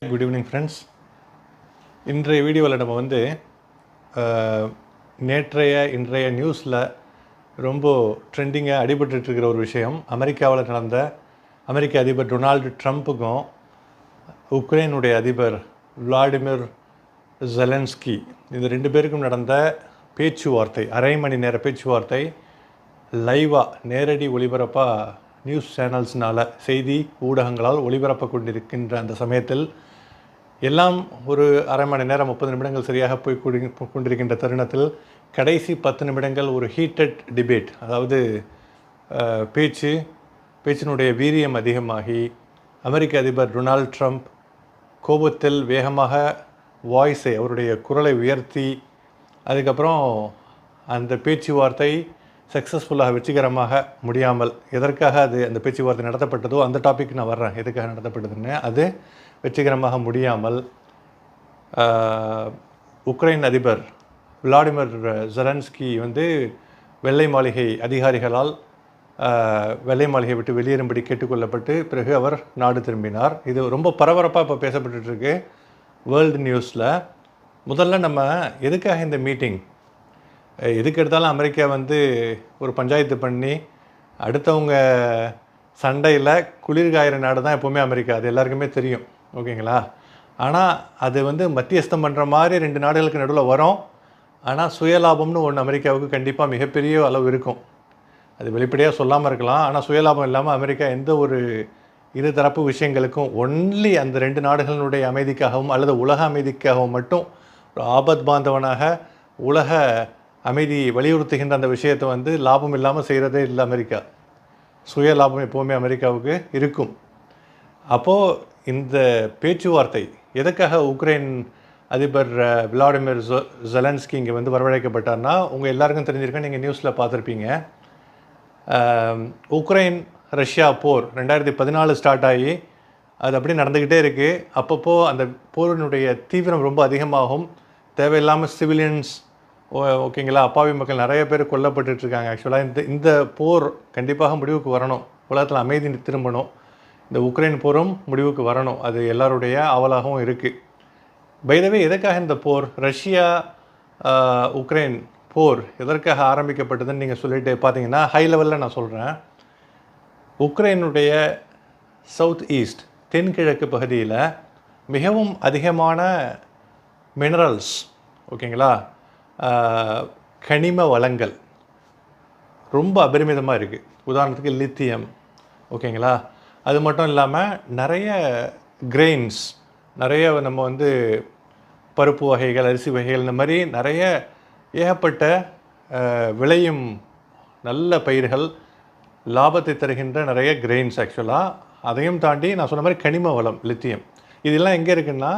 Good evening friends. இன்றைய வீடியோவில் நம்ம இன்றைய நியூஸில் ரொம்ப ட்ரெண்டிங்காக அடிபட்டுருக்கிற ஒரு விஷயம், அமெரிக்காவில் நடந்த அமெரிக்க அதிபர் டொனால்டு ட்ரம்ப்புக்கும் உக்ரைனுடைய அதிபர் விளாடிமிர் ஜெலன்ஸ்கி இந்த 2 பேருக்கும் நடந்த பேச்சுவார்த்தை, அரை மணி நேர பேச்சுவார்த்தை லைவாக நேரடி ஒளிபரப்பாக நியூஸ் சேனல்ஸ்னால், செய்தி ஊடகங்களால் ஒளிபரப்ப கொண்டிருக்கின்ற அந்த சமயத்தில் எல்லாம் ஒரு அரை மணி நேரம் 30 நிமிடங்கள் சரியாக போய் கொண்டிருக்கின்ற தருணத்தில் கடைசி 10 நிமிடங்கள் ஒரு ஹீட்டட் டிபேட், அதாவது பேச்சினுடைய வீரியம் அதிகமாகி அமெரிக்க அதிபர் டொனால்டு ட்ரம்ப் கோபத்தில் வேகமாக அவருடைய குரலை உயர்த்தி, அதுக்கப்புறம் அந்த பேச்சுவார்த்தை சக்ஸஸ்ஃபுல்லாக வெற்றிகரமாக முடியாமல், எதற்காக அந்த பேச்சுவார்த்தை நடத்தப்பட்டதோ அந்த டாபிக் நான் வர்றேன், எதுக்காக நடத்தப்பட்டதுன்னு. அது வெற்றிகரமாக முடியாமல் உக்ரைன் அதிபர் விளாடிமிர் ஜெலன்ஸ்கி வெள்ளை மாளிகை அதிகாரிகளால் வெள்ளை மாளிகை விட்டு வெளியேறும்படி கேட்டுக்கொள்ளப்பட்டு பிறகு அவர் நாடு திரும்பினார். இது ரொம்ப பரபரப்பாக இப்போ பேசப்பட்டுருக்கு வேர்ல்டு நியூஸில். முதல்ல நம்ம எதுக்காக இந்த மீட்டிங், எதுக்கு எடுத்தாலும் அமெரிக்கா ஒரு பஞ்சாயத்து பண்ணி அடுத்தவங்க சண்டையில் குளிர்காயிற நாடு தான் எப்போவுமே அமெரிக்கா, அது எல்லாருக்குமே தெரியும், ஓகேங்களா? ஆனால் அது மத்தியஸ்தம் பண்ணுற மாதிரி 2 நாடுகளுக்கு நடுவில் வரும். ஆனால் சுயலாபம்னு ஒன்று அமெரிக்காவுக்கு கண்டிப்பாக மிகப்பெரிய அளவு இருக்கும். அது வெளிப்படையாக சொல்லாமல் இருக்கலாம், ஆனால் சுயலாபம் இல்லாமல் அமெரிக்கா எந்த ஒரு இருதரப்பு விஷயங்களுக்கும் ஒன்லி அந்த 2 நாடுகளினுடைய அமைதிக்காகவும் அல்லது உலக அமைதிக்காகவும் மட்டும் ஒரு ஆபத் பாந்தவனாக உலக அமைதி வலியுறுத்துகின்ற அந்த விஷயத்தை லாபம் இல்லாமல் செய்கிறதே இல்லை அமெரிக்கா. சுய லாபம் எப்போவுமே அமெரிக்காவுக்கு இருக்கும். அப்போது இந்த பேச்சுவார்த்தை எதுக்காக உக்ரைன் அதிபர் விளாடிமிர் ஜெலன்ஸ்கி இங்கே வரவழைக்கப்பட்டார்னா, உங்கள் எல்லாருக்கும் தெரிஞ்சிருக்கேன், நீங்கள் நியூஸில் பார்த்துருப்பீங்க. உக்ரைன் ரஷ்யா போர் 2014 ஸ்டார்ட் ஆகி அது அப்படியே நடந்துக்கிட்டே இருக்குது. அப்பப்போ அந்த போரினுடைய தீவிரம் ரொம்ப அதிகமாகும். தேவையில்லாமல் சிவிலியன்ஸ், ஓகேங்களா, அப்பாவி மக்கள் நிறைய பேர் கொல்லப்பட்டுருக்காங்க. ஆக்சுவலாக இந்த போர் கண்டிப்பாக முடிவுக்கு வரணும், உலகத்தில் அமைதி திரும்பணும், இந்த உக்ரைன் போரும் முடிவுக்கு வரணும், அது எல்லாருடைய ஆவலாகவும் இருக்குது. பைதவே எதற்காக இந்த போர், ரஷ்யா உக்ரைன் போர் எதற்காக ஆரம்பிக்கப்பட்டதுன்னு நீங்கள் சொல்லிட்டு பார்த்தீங்கன்னா, ஹை லெவலில் நான் சொல்கிறேன். உக்ரைனுடைய சவுத் ஈஸ்ட், தென்கிழக்கு பகுதியில் மிகவும் அதிகமான மினரல்ஸ், ஓகேங்களா, கனிம வளங்கள் ரொம்ப அபரிமிதமாக இருக்குது. உதாரணத்துக்கு லித்தியம், ஓகேங்களா. அது மட்டும் இல்லாமல் நிறைய கிரெயின்ஸ், நிறைய நம்ம பருப்பு வகைகள், அரிசி வகைகள், இந்த மாதிரி நிறைய ஏகப்பட்ட விளையும் நல்ல பயிர்கள், லாபத்தை தருகின்ற நிறைய கிரெயின்ஸ். ஆக்சுவலாக அதையும் தாண்டி நான் சொன்ன மாதிரி கனிம வளம், லித்தியம், இதெல்லாம் எங்கே இருக்குன்னா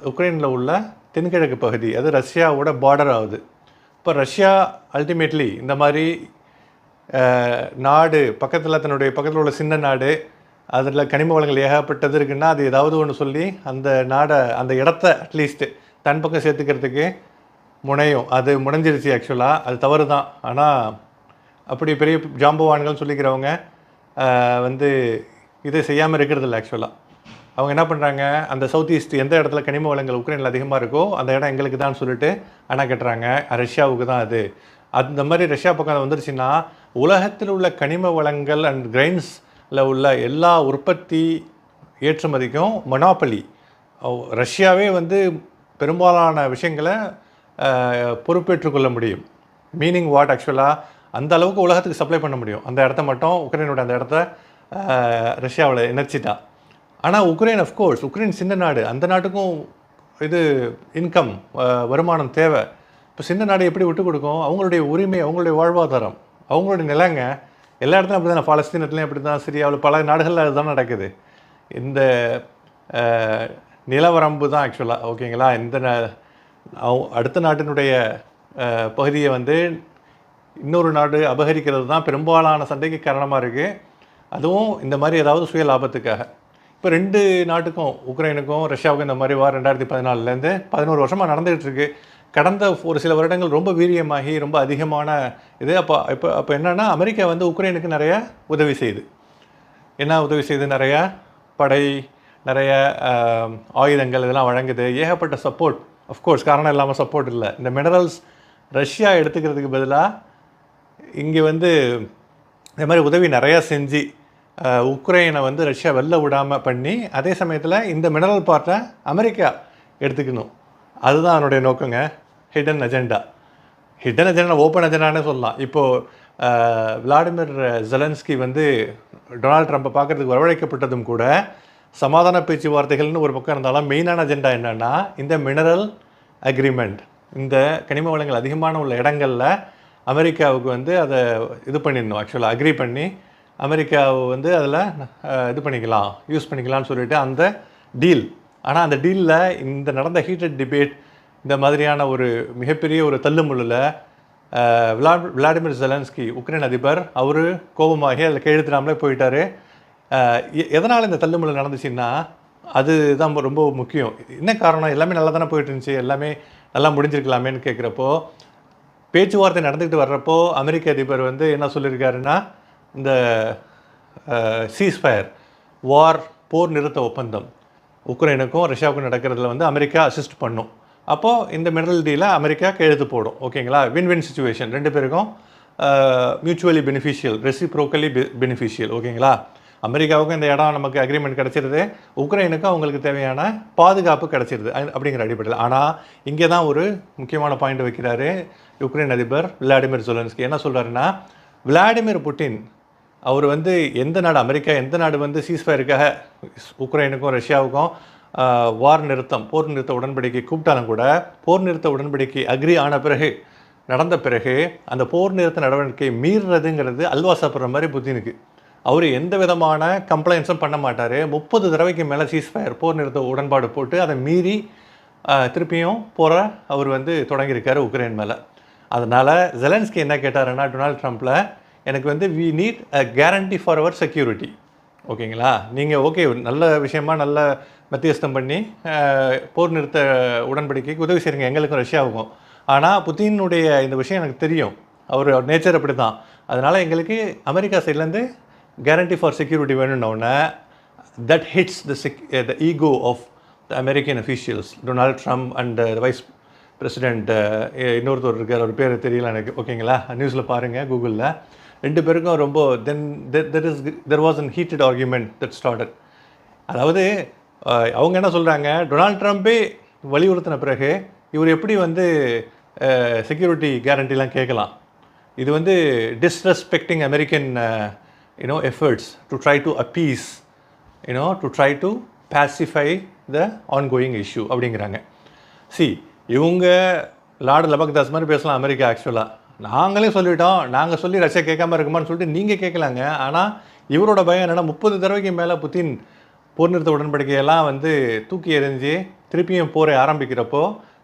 உக்ரைனில் உள்ள தென்கிழக்கு பகுதி, அது ரஷ்யாவோட பார்டர் ஆகுது. இப்போ ரஷ்யா அல்டிமேட்லி இந்த மாதிரி நாடு பக்கத்தில் உள்ள சின்ன நாடு, அதில் கனிம வளங்கள் ஏகப்பட்டது இருக்குன்னா, அது ஏதாவது ஒன்று சொல்லி அந்த நாடை, அந்த இடத்த அட்லீஸ்ட்டு தன் பக்கம் சேர்த்துக்கிறதுக்கு முனையும். அது முனைஞ்சிருச்சு. ஆக்சுவலாக அது தவறு தான். ஆனால் அப்படி பெரிய ஜாம்பவான்கள் சொல்லிக்கிறவங்க இதை செய்யாமல் இருக்கிறது இல்லை. ஆக்சுவலாக அவங்க என்ன பண்ணுறாங்க, அந்த சவுத் ஈஸ்ட் எந்த இடத்துல கனிம வளங்கள் உக்ரைனில் அதிகமாக இருக்கோ அந்த இடம் எங்களுக்கு தான் சொல்லிட்டு அணை கட்டுறாங்க, ரஷ்யாவுக்கு தான் அது. அந்த மாதிரி ரஷ்யா பக்கம் வந்துருச்சுன்னா உலகத்தில் உள்ள கனிம வளங்கள் அண்ட் கிரெயின்ஸில் உள்ள எல்லா உற்பத்தி ஏற்றுமதிக்கும் மொனாப்பலி, ரஷ்யாவே பெரும்பாலான விஷயங்களை பொறுப்பேற்றுக்கொள்ள முடியும். மீனிங் வாட், ஆக்சுவலாக அந்த அளவுக்கு உலகத்துக்கு சப்ளை பண்ண முடியும். அந்த இடத்த மட்டும் உக்ரைனோட அந்த இடத்த ரஷ்யாவில் இணைச்சிட்டா. ஆனால் உக்ரைன், அஃப்கோர்ஸ் உக்ரைன் சின்ன நாடு, அந்த நாட்டுக்கும் இது இன்கம், வருமானம் தேவை. இப்போ சின்ன நாடு எப்படி விட்டு கொடுக்கும்? அவங்களுடைய உரிமை, அவங்களுடைய வாழ்வாதாரம், அவங்களுடைய நிலங்க எல்லா இடத்துலையும் அப்படி தான். பாலஸ்தீனத்துலேயும் அப்படி தான், சிரியாவில் பல நாடுகளில் அதுதான் நடக்குது. இந்த நிலவரம்பு தான் ஆக்சுவலாக, ஓகேங்களா. இந்த அடுத்த நாட்டினுடைய பகுதியை இன்னொரு நாடு அபகரிக்கிறது தான் பெரும்பாலான சண்டைக்கு காரணமாக இருக்குது. அதுவும் இந்த மாதிரி ஏதாவது சுய லாபத்துக்காக. இப்போ 2 நாட்டுக்கும், உக்ரைனுக்கும் ரஷ்யாவுக்கும் இந்த மாதிரி 2014 11 வருஷமாக நடந்துகிட்டு இருக்கு. கடந்த ஒரு சில வருடங்கள் ரொம்ப வீரியமாகி ரொம்ப அதிகமான இது. அப்போ என்னென்னா, அமெரிக்கா உக்ரைனுக்கு நிறைய உதவி செய்யுது. என்ன உதவி செய்யுது? நிறையா படை நிறைய ஆயுதங்கள் இதெல்லாம் வழங்குது, ஏகப்பட்ட சப்போர்ட். அஃப்கோர்ஸ் காரணம் இல்லாமல் சப்போர்ட் இல்லை. இந்த மினரல்ஸ் ரஷ்யா எடுத்துக்கிறதுக்கு பதிலாக இங்கே வந்து இந்த மாதிரி உதவி நிறையா செஞ்சு உக்ரைனை வந்து ரஷ்யா வெளில விடாமல் பண்ணி, அதே சமயத்தில் இந்த மினரல் பார்ட்டை அமெரிக்கா எடுத்துக்கணும். அதுதான் அவனுடைய நோக்கங்க. Hidden agenda. Hidden agenda, open அஜெண்டானே சொல்லலாம். இப்போது விளாடிமிர் ஜெலன்ஸ்கி வந்து டொனால்ட் ட்ரம்ப்பை பார்க்குறதுக்கு வரவழைக்கப்பட்டதும் கூட சமாதான பேச்சுவார்த்தைகள்னு ஒரு பக்கம் இருந்தாலும் மெயினான அஜெண்டா என்னென்னா இந்த மினரல் அக்ரிமெண்ட். இந்த கனிம வளங்கள் அதிகமான உள்ள இடங்களில் அமெரிக்காவுக்கு வந்து அதை இது பண்ணிடணும். ஆக்சுவலாக அக்ரி பண்ணி அமெரிக்காவை வந்து அதில் இது பண்ணிக்கலாம், யூஸ் பண்ணிக்கலாம்னு சொல்லிட்டு அந்த டீல். ஆனால் அந்த டீலில் இந்த நடந்த ஹீட்டட் டிபேட், இந்த மாதிரியான ஒரு மிகப்பெரிய ஒரு தள்ளுமுள்ளில் விளாடிமிர் ஜெலன்ஸ்கி உக்ரைன் அதிபர் அவர் கோபமாகி அதில் கையெழுத்திடாமலே போயிட்டார். எதனால் இந்த தள்ளுமுள்ளு நடந்துச்சுன்னா அதுதான் ரொம்ப முக்கியம். என்ன காரணம்? எல்லாமே நல்லா தானே போயிட்டு இருந்துச்சு, எல்லாமே நல்லா முடிஞ்சிருக்கலாமேன்னு கேட்குறப்போ, பேச்சுவார்த்தை நடந்துக்கிட்டு வர்றப்போ அமெரிக்க அதிபர் வந்து என்ன சொல்லியிருக்காருன்னா, இந்த சீஸ்ஃபயர் போர் நிறுத்த ஒப்பந்தம் உக்ரைனுக்கும் ரஷ்யாவுக்கும் நடக்கிறதுல வந்து அமெரிக்கா அசிஸ்ட் பண்ணும். அப்போது இந்த மினரல் டீலை அமெரிக்கா கையெழுத்து போடும். ஓகேங்களா? வின் சிச்சுவேஷன், ரெண்டு பேருக்கும் மியூச்சுவலி பெனிஃபிஷியல், ரெசிப்ரோக்கலி பெனிஃபிஷியல். ஓகேங்களா? அமெரிக்காவுக்கும் இந்த இடம் நமக்கு அக்ரிமெண்ட் கிடச்சிருது, உக்ரைனுக்கும் அவங்களுக்கு தேவையான பாதுகாப்பு கிடச்சிருது அப்படிங்கிற அடிப்படையில். ஆனால் இங்கே தான் ஒரு முக்கியமான பாயிண்ட் வைக்கிறாரு உக்ரைன் அதிபர் விளாடிமிர் ஜெலன்ஸ்கி. என்ன சொல்கிறாருன்னா, விளாடிமிர் புட்டின் அவர் வந்து எந்த நாடு, அமெரிக்கா எந்த நாடு வந்து சீஸ்ஃபயருக்காக உக்ரைனுக்கும் ரஷ்யாவுக்கும் போர் நிறுத்த உடன்படிக்கை கூப்பிட்டாலும் கூட, போர் நிறுத்த உடன்படிக்கை அக்ரி ஆன பிறகு, நடந்த பிறகு அந்த போர் நிறுத்த நடவடிக்கை மீறுறதுங்கிறது அல்வா சாப்பிட்ற மாதிரி புத்தினுக்கு. அவர் எந்த விதமான கம்ப்ளைண்ட்ஸும் பண்ண மாட்டார். 30 தடவைக்கு மேலே சீஸ்ஃபயர் போர் நிறுத்த உடன்பாடு போட்டு அதை மீறி திருப்பியும் போகிற அவர் வந்து தொடங்கியிருக்காரு உக்ரைன் மேலே. அதனால் ஜெலன்ஸ்கி என்ன கேட்டாருன்னா டொனால்ட் ட்ரம்ப்பில், எனக்கு வந்து we need a guarantee for our security. ஓகேங்களா? நீங்கள் ஓகே நல்ல விஷயமா நல்ல மத்தியஸ்தம் பண்ணி போர் நிறுத்த உடன்படிக்கைக்கு உதவி செய்யுங்க எங்களுக்கும் ரஷ்யாவுக்கும். ஆனால் புத்தினுடைய இந்த விஷயம் எனக்கு தெரியும், அவர் நேச்சர் அப்படி தான். அதனால் எங்களுக்கு அமெரிக்கா சைட்லேருந்து கேரண்டி ஃபார் செக்யூரிட்டி வேணும்னோடனே that hits the ego of the American officials, Donald Trump and vice president இன்னொருத்தர் இருக்கார், அவர் பேர் தெரியல எனக்கு. ஓகேங்களா? நியூஸில் பாருங்கள், கூகுளில். ரெண்டு பேருக்கும் ரொம்ப there was an heated argument that started. அதாவது அவங்க என்ன சொல்கிறாங்க, டொனால்ட் ட்ரம்ப்பே வலியுறுத்தின பிறகு இவர் எப்படி வந்து செக்யூரிட்டி கேரண்டிலாம் கேட்கலாம்? இது வந்து disrespecting American efforts to try to appease, to try to pacify the ongoing issue அப்படிங்கிறாங்க. இவங்க லார்டு லபக்தாஸ் மாதிரி பேசலாம் அமெரிக்கா. ஆக்சுவலாக நாங்களே சொல்லிட்டோம், நாங்கள் சொல்லி ரஷ்யா கேட்காம இருக்குமான்னு சொல்லிட்டு நீங்கள் கேட்கலாங்க. ஆனால் இவரோட பயம் என்னென்னா, 30 தடவைக்கு மேலே புத்தின் போர் நிறுத்த உடன்படிக்கையெல்லாம் வந்து தூக்கி எறிஞ்சு திருப்பியும் போரை ஆரம்பிக்கிறப்போ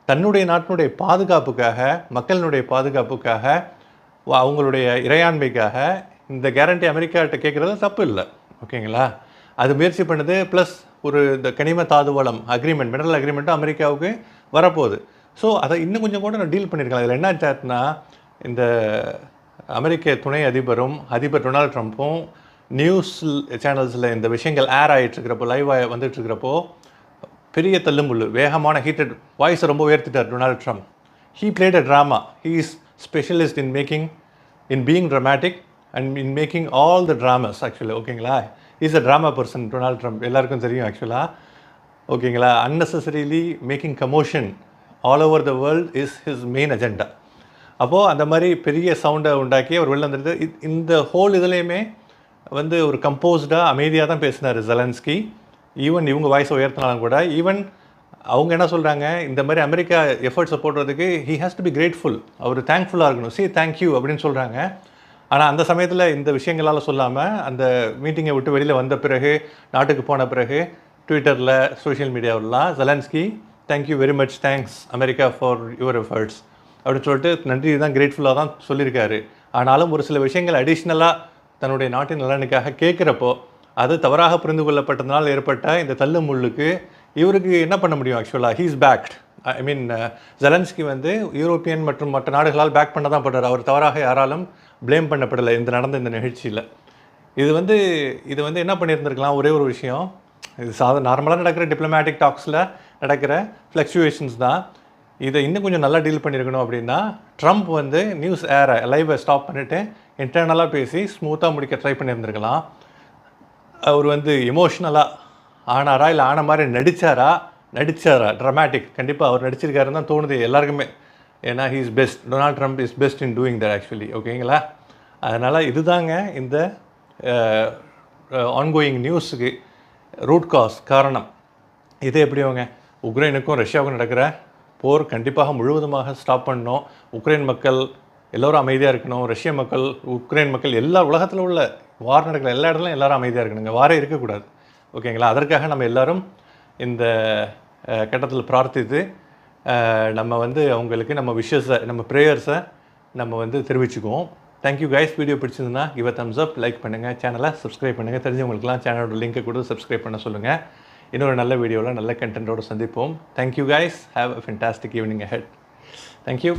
தன்னுடைய நாட்டினுடைய பாதுகாப்புக்காக, மக்களினுடைய பாதுகாப்புக்காக, அவங்களுடைய இறையாண்மைக்காக இந்த கேரண்டி அமெரிக்காட்ட கேட்குறது தப்பு இல்லை. ஓகேங்களா? அது முயற்சி பண்ணுது. ப்ளஸ் ஒரு இந்த கனிம தாது வளம் அக்ரிமெண்ட், மினரல் அக்ரிமெண்ட்டும் அமெரிக்காவுக்கு வரப்போகுது. ஸோ அதை இன்னும் கொஞ்சம் கூட நான் டீல் பண்ணியிருக்கலாம். இதில் என்ன ஆச்சுன்னா, இந்த அமெரிக்க துணை அதிபரும் அதிபர் டொனால்ட் ட்ரம்ப்பும் நியூஸ் சேனல்ஸில் இந்த விஷயங்கள் ஏர் ஆகிட்டுருக்கிறப்போ, லைவாக வந்துட்டுருக்கிறப்போ பெரிய தள்ளுமுள்ளு, வேகமான ஹீட்டட் வாய்ஸை ரொம்ப உயர்த்திட்டார் Donald Trump. He played a drama. He is specialist in being dramatic and in making all the dramas. Actually ஓகேங்களா? Is a drama person Donald Trump, எல்லாருக்கும் தெரியும் ஆக்சுவலாக. ஓகேங்களா? Unnecessarily making commotion all over the world is his main agenda. அப்போது அந்த மாதிரி பெரிய சவுண்டை உண்டாக்கி அவர் வெளில வந்துட்டு இந்த ஹோல் இதுலேயுமே வந்து ஒரு கம்போஸ்டாக அமைதியாக தான் பேசினார் ஜெலன்ஸ்கி. ஈவன் இவங்க வாய்ஸை உயர்த்தினாலும் கூட, ஈவன் அவங்க என்ன சொல்கிறாங்க, இந்த மாதிரி அமெரிக்கா எஃபர்ட்ஸை போடுறதுக்கு he has to be grateful, அவர் தேங்க்ஃபுல்லாக இருக்கணும், தேங்க்யூ அப்படின்னு சொல்கிறாங்க. ஆனால் அந்த சமயத்தில் இந்த விஷயங்களால் சொல்லாமல் அந்த மீட்டிங்கை விட்டு வெளியில் வந்த பிறகு, நாட்டுக்கு போன பிறகு ட்விட்டரில், சோஷியல் மீடியாவிலாம் Zelensky thank you very much, thanks America for your efforts அப்படின்னு சொல்லிட்டு நன்றி தான், கிரேட்ஃபுல்லாக தான் சொல்லியிருக்காரு. ஆனாலும் ஒரு சில விஷயங்கள் அடிஷ்னலாக தன்னுடைய நாட்டின் நலனுக்காக கேட்குறப்போ அது தவறாக புரிந்து கொள்ளப்பட்டதுனால் ஏற்பட்ட இந்த தள்ளு முள்ளுக்கு இவருக்கு என்ன பண்ண முடியும்? ஆக்சுவலாக ஹீஸ் பேக்ட். ஐ மீன் ஜெலன்ஸ்கி வந்து யூரோப்பியன் மற்றும் மற்ற நாடுகளால் பேக் பண்ண தான் படுறார். அவர் தவறாக யாராலும் ப்ளேம் பண்ணப்படலை நடந்த இந்த நிகழ்ச்சியில். இது வந்து என்ன பண்ணியிருந்திருக்கலாம், ஒரே ஒரு விஷயம், இது நார்மலாக நடக்கிற டிப்ளமேட்டிக் டாக்ஸில் நடக்கிற ஃப்ளக்சுவேஷன்ஸ் தான். இதை இன்னும் கொஞ்சம் நல்லா டீல் பண்ணியிருக்கணும் அப்படின்னா ட்ரம்ப் வந்து நியூஸ் லைவை ஸ்டாப் பண்ணிவிட்டு இன்டர்னலாக பேசி ஸ்மூத்தாக முடிக்க ட்ரை பண்ணியிருந்திருக்கலாம். அவர் வந்து எமோஷ்னலாக ஆனாரா இல்லை ஆன மாதிரி நடித்தாரா ட்ராமாட்டிக் கண்டிப்பாக அவர் நடிச்சிருக்காருன்னு தான் தோணுது எல்லாருக்குமே. ஏன்னா he is best, Donald Trump is best in doing that actually. ஓகேங்களா? அதனால் இதுதாங்க இந்த ஆன்கோயிங் நியூஸுக்கு ரூட் காஸ் காரணம். இது எப்படி அவங்க உக்ரைனுக்கும் ரஷ்யாவுக்கும் நடக்கிற போர் கண்டிப்பாக முழுவதுமாக ஸ்டாப் பண்ணணும். உக்ரைன் மக்கள் எல்லோரும் அமைதியாக இருக்கணும். ரஷ்ய மக்கள், உக்ரைன் மக்கள், எல்லா உலகத்தில் உள்ள வார் நடக்கிற எல்லா இடத்துலையும் எல்லோரும் அமைதியாக இருக்கணுங்க. வாரே இருக்கக்கூடாது. ஓகேங்களா? அதற்காக நம்ம எல்லோரும் இந்த கட்டத்தில் பிரார்த்தித்து நம்ம வந்து அவங்களுக்கு நம்ம விஷஸை, நம்ம ப்ரேயர்ஸை நம்ம வந்து தெரிவிச்சுக்குவோம். Thank you guys. வீடியோ பிடிச்சிருந்ததுன்னா give a thumbs up, like பண்ணுங்கள், சேனலை சப்ஸ்கிரைப் பண்ணுங்கள். தெரிஞ்சவங்களுக்குலாம் சேனலோட லிங்க்கை கொடுத்து சப்ஸ்கிரைப் பண்ண சொல்லுங்கள். இன்னொரு நல்ல வீடியோவில் நல்ல கண்டென்ட்டோடு சந்திப்போம். Thank you guys. Have a fantastic evening ahead. Thank you.